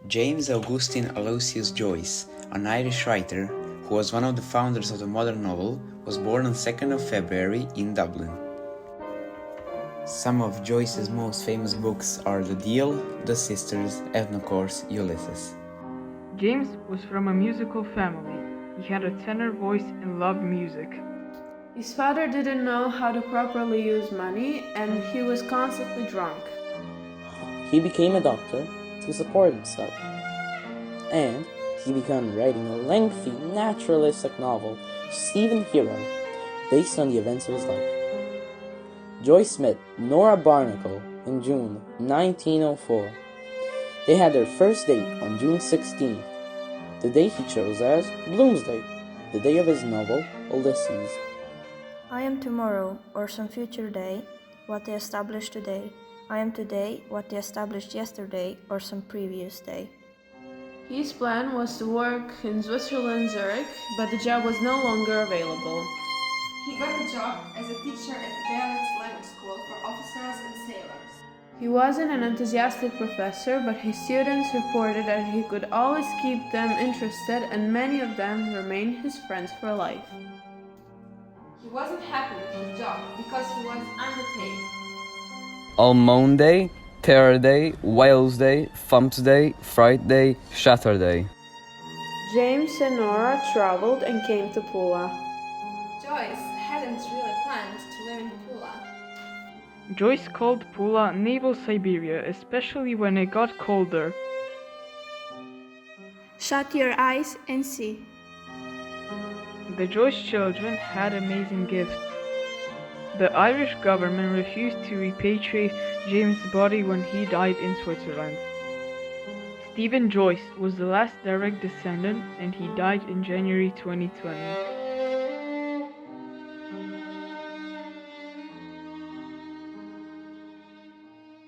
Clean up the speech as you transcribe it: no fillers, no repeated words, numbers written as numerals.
James Augustine Aloysius Joyce, an Irish writer who was one of the founders of the modern novel, was born on 2nd of February in Dublin. Some of Joyce's most famous books are The Deal, The Sisters, and of course Ulysses. James was from a musical family. He had a tenor voice and loved music. His father didn't know how to properly use money, and he was constantly drunk. He became a doctor to support himself, and he began writing a lengthy naturalistic novel, Stephen Hero, based on the events of his life. Joyce met Nora Barnacle in June 1904. They had their first date on June 16th, the day he chose as Bloomsday, the day of his novel, Ulysses. I am tomorrow, or some future day, what they established today. I am today, what they established yesterday, or some previous day. His plan was to work in Switzerland, Zurich, but the job was no longer available. He got a job as a teacher at the Balance Language School for officers and sailors. He wasn't an enthusiastic professor, but his students reported that he could always keep them interested, and many of them remained his friends for life. He wasn't happy with his job because he was underpaid. On Monday, Thursday, Wednesday, Thursday, Friday, Saturday. James and Nora traveled and came to Pula. Joyce hadn't really planned to live in Pula. Joyce called Pula Naval Siberia, especially when it got colder. Shut your eyes and see. The Joyce children had amazing gifts. The Irish government refused to repatriate James' body when he died in Switzerland. Stephen Joyce was the last direct descendant, and he died in January 2020.